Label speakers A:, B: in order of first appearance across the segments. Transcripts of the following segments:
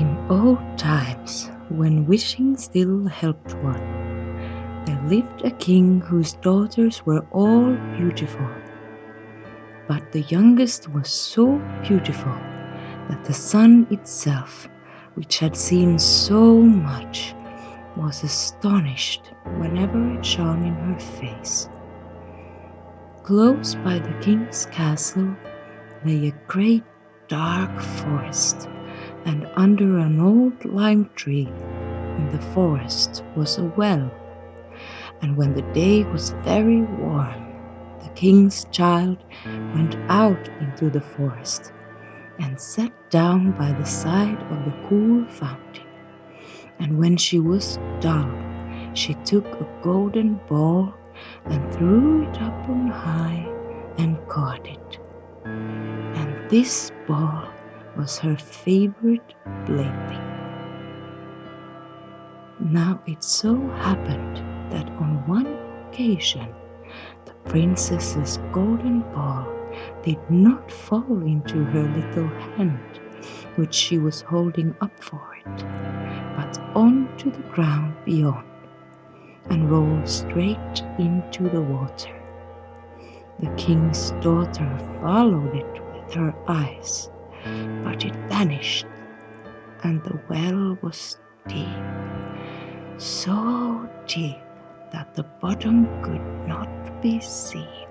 A: In old times, when wishing still helped one, there lived a king whose daughters were all beautiful. But the youngest was so beautiful that the sun itself, which had seen so much, was astonished whenever it shone in her face. Close by the king's castle lay a great dark forest, and under an old lime tree in the forest was a well. And when the day was very warm, the king's child went out into the forest and sat down by the side of the cool fountain. And when she was dull, she took a golden ball and threw it up on high and caught it. And this ball was her favorite plaything. Now it so happened that on one occasion the princess's golden ball did not fall into her little hand, which she was holding up for it, but onto the ground beyond, and rolled straight into the water. The king's daughter followed it with her eyes, but it vanished, and the well was deep, so deep that the bottom could not be seen.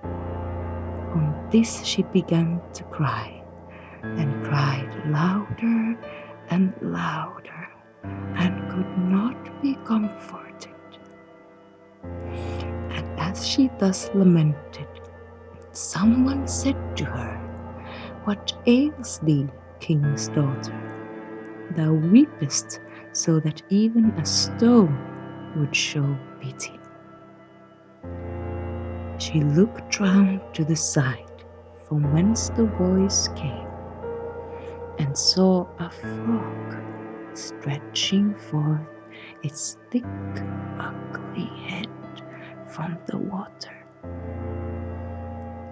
A: On this she began to cry, and cried louder and louder, and could not be comforted. And as she thus lamented, someone said to her, "What ails thee, king's daughter? Thou weepest so that even a stone would show pity." She looked round to the side from whence the voice came, and saw a frog stretching forth its thick, ugly head from the water.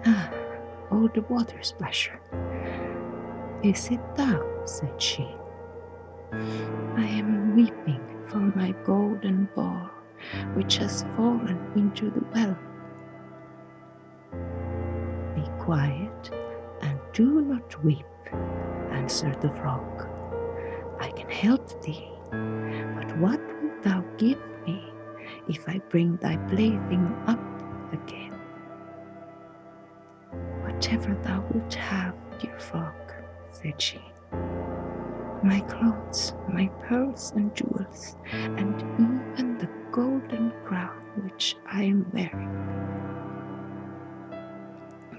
A: "Ah, oh, the water splasher, is it thou?" said she. "I am weeping for my golden ball, which has fallen into the well." "Be quiet and do not weep," answered the frog. "I can help thee, but what wilt thou give me if I bring thy plaything up again?" "Whatever thou wilt have, dear frog," said she. "My clothes, my pearls and jewels, and even the golden crown which I am wearing."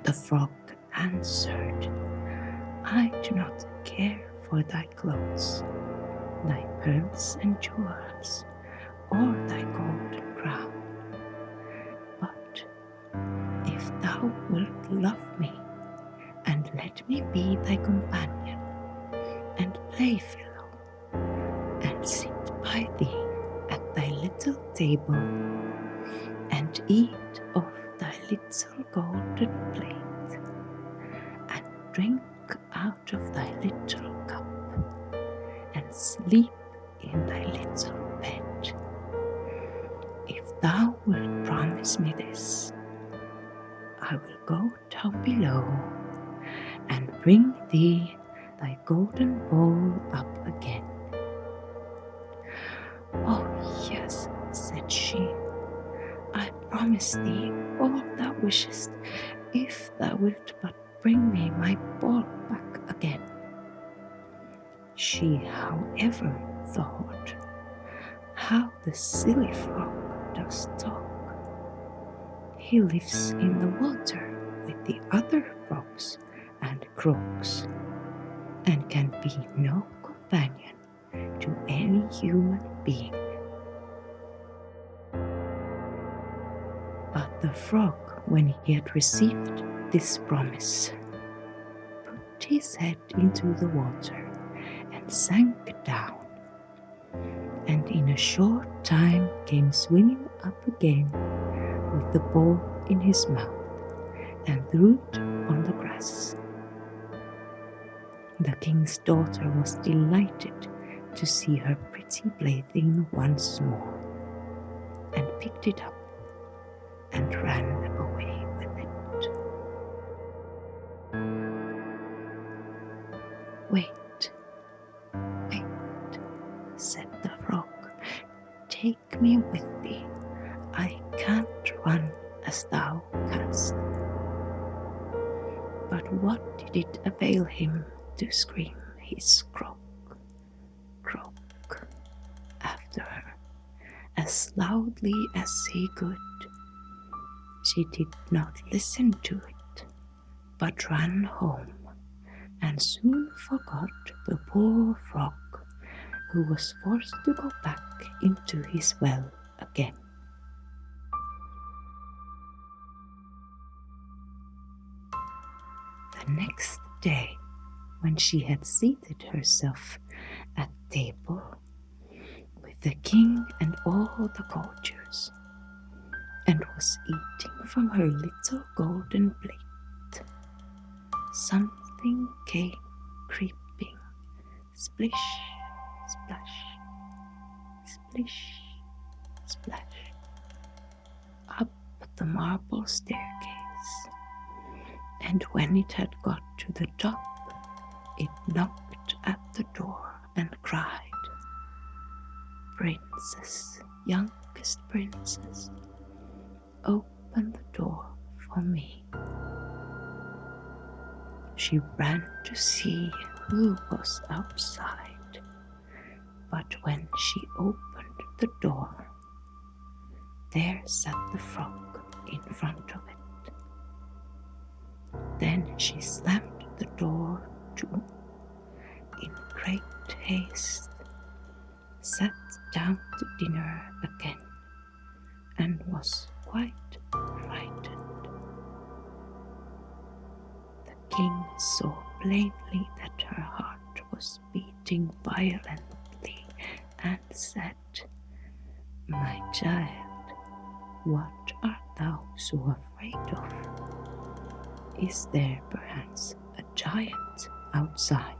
A: The frog answered, "I do not care for thy clothes, thy pearls and jewels, or thy golden crown. But if thou wilt love me, and let me be thy companion and playfellow, and sit by thee at thy little table, and eat of thy little golden plate, and drink out of thy little cup, and sleep in thy little bed, if thou wilt promise me this, I will go down below and bring thee thy golden ball up again." "Oh yes," said she, "I promise thee all thou wishest, if thou wilt but bring me my ball back again." She, however, thought, "How the silly frog does talk. He lives in the water with the other frogs and croaks, and can be no companion to any human being." But the frog, when he had received this promise, put his head into the water and sank down, and in a short time came swimming up again with the ball in his mouth, and threw it on the grass. The king's daughter was delighted to see her pretty plaything once more, and picked it up and ran away with it. "Wait, wait," said the frog. "Take me with thee. I can't run as thou canst." But what did it avail him to scream his croak, croak after her as loudly as he could? She did not listen to it, but ran home, and soon forgot the poor frog, who was forced to go back into his well again. The next day, when she had seated herself at table with the king and all the courtiers, and was eating from her little golden plate, something came creeping, splish, splash, splish, splash, up the marble staircase. And when it had got to the top, it knocked at the door and cried, "Princess, youngest princess, open the door for me." She ran to see who was outside, but when she opened the door, there sat the frog in front of it. Then she slammed the door to in great haste, sat down to dinner again, and was quite frightened. The king saw plainly that her heart was beating violently, and said, "My child, what art thou so afraid of? Is there perhaps a giant outside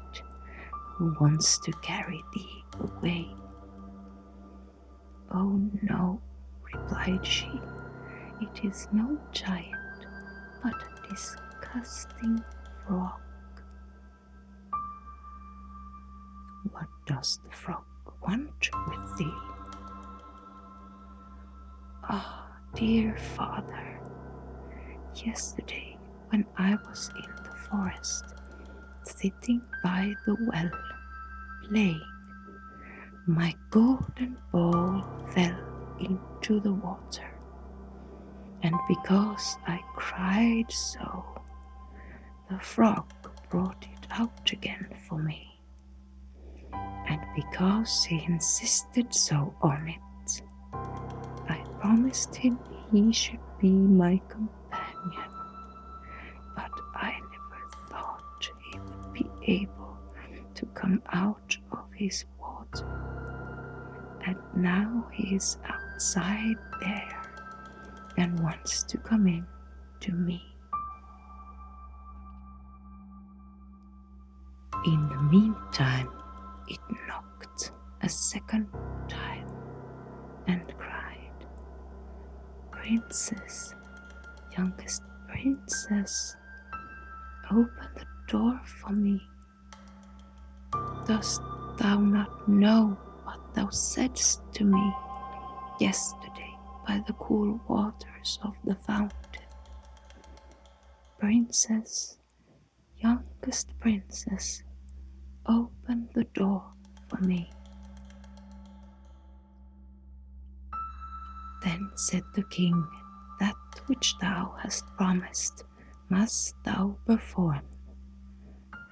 A: who wants to carry thee away?" "Oh no," replied she, "it is no giant, but a disgusting frog." "What does the frog want with thee?" "Ah, dear father, yesterday when I was in the forest, sitting by the well, playing, my golden ball fell into the water, and because I cried so, the frog brought it out again for me, and because he insisted so on it, I promised him he should be my companion. But I never thought he would be able to come out of his water, and now he is outside there and wants to come in to me." In the meantime, it knocked a second time and cried, "Princess, youngest princess, open the door for me. Dost thou not know what thou saidst to me yesterday by the cool waters of the fountain? Princess, youngest princess, open the door for me." Then said the king, "That which thou hast promised must thou perform.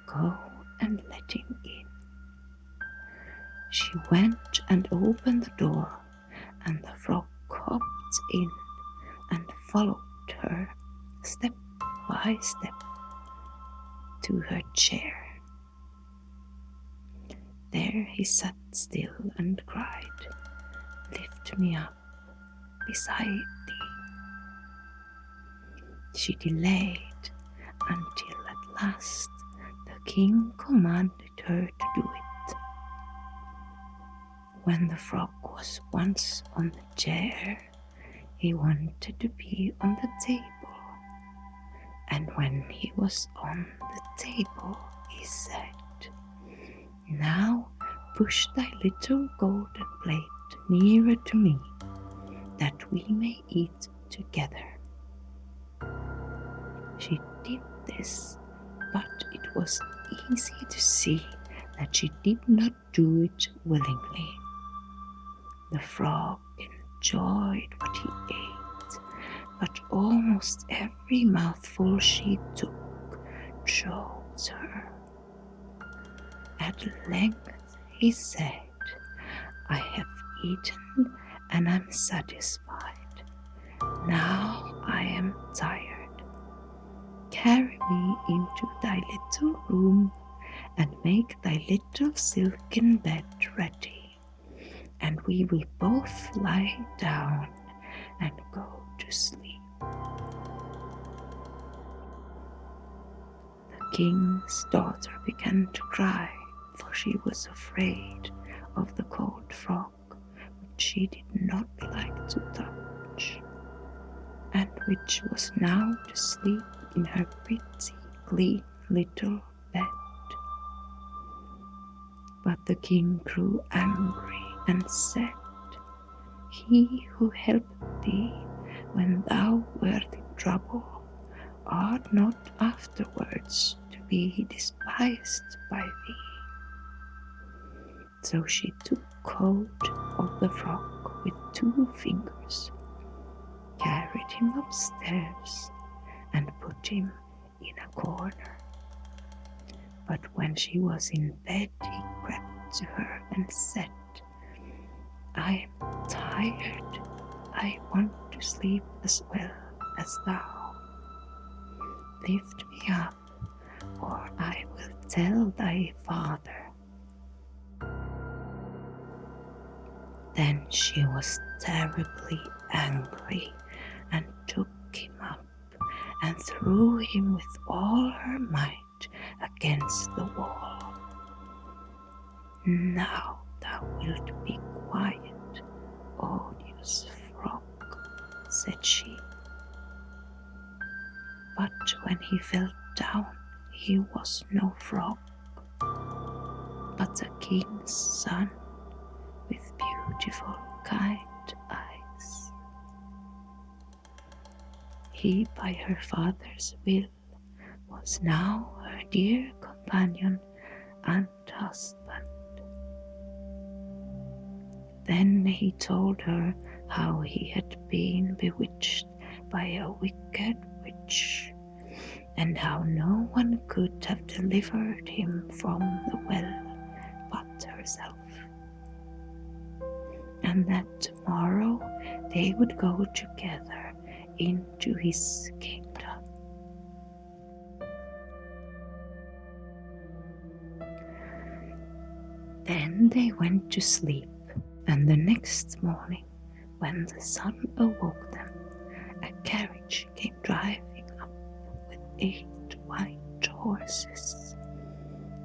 A: Go and let him in." She went and opened the door, and the frog hopped in and followed her step by step to her chair. There he sat still and cried, "Lift me up beside thee." She delayed until at last the king commanded her to do it. When the frog was once on the chair, he wanted to be on the table. And when he was on the table, he said, "Now push thy little golden plate nearer to me, that we may eat together." She did this, but it was easy to see that she did not do it willingly. The frog enjoyed what he ate, but almost every mouthful she took choked her. At length he said, "I have eaten and am satisfied. Now I am tired. Carry me into thy little room and make thy little silken bed ready, and we will both lie down and go to sleep." The king's daughter began to cry, for she was afraid of the cold frog, which she did not like to touch, and which was now to sleep in her pretty, clean little bed. But the king grew angry and said, "He who helped thee when thou wert in trouble ought not afterwards to be despised by thee." So she took hold of the frog with 2 fingers, carried him upstairs, and put him in a corner. But when she was in bed, he crept to her and said, "I am tired. I want to sleep as well as thou. Lift me up, or I will tell thy father." Then she was terribly angry and took him up and threw him with all her might against the wall. "Now thou wilt be quiet, odious frog," said she. But when he fell down, he was no frog, but a king's son with beautiful, kind eyes. He, by her father's will, was now her dear companion and husband. Then he told her how he had been bewitched by a wicked witch, and how no one could have delivered him from the well but herself, and that tomorrow they would go together into his kingdom. Then they went to sleep, and the next morning, when the sun awoke them, a carriage came driving up with 8 white horses,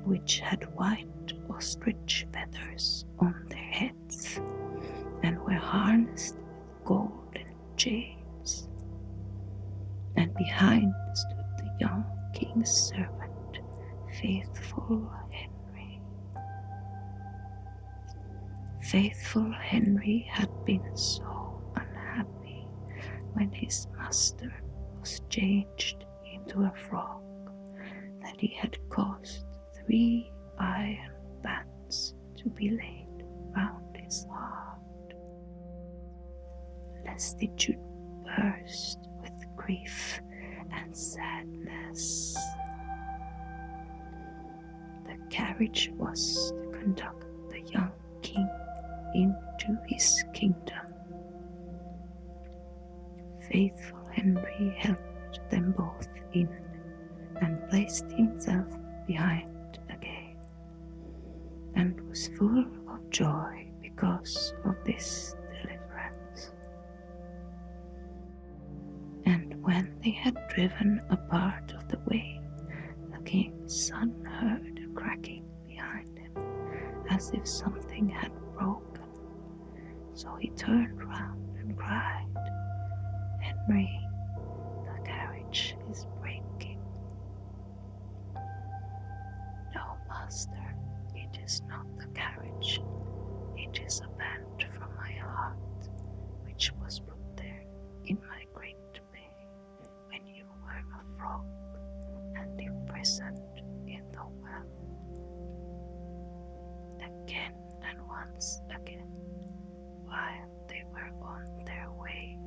A: which had white ostrich feathers on their heads, and were harnessed with golden chains. And behind stood the young king's servant, faithful Henry. Faithful Henry had been so unhappy when his master was changed into a frog that he had caused 3 iron bands to be laid round his heart, lest it should burst with grief and sadness. The carriage was to conduct the young king into his kingdom. Faithful Henry helped them both in and placed himself behind again, and was full of joy because of this deliverance. And when they had driven a part of the way, the king's son heard a cracking behind him, as if something had broken. So he turned round and cried, "Henry, the carriage is breaking." "No, master, it is not the carriage. It is a band from my heart, which was put there in my great pain when you were a frog and imprisoned in the well." Again and once again, while they were on their way,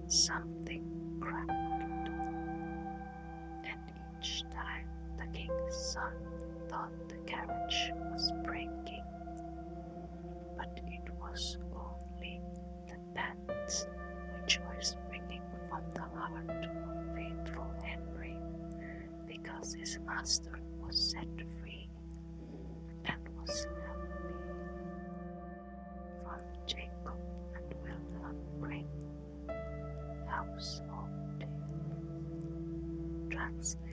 A: something cracked, and each time the king's son thought the carriage was breaking, but it was only the bands which were springing from the heart of faithful Henry, because his master was set free and was happy. From Jacob and Wilhelm Grimm, Household Tales, translated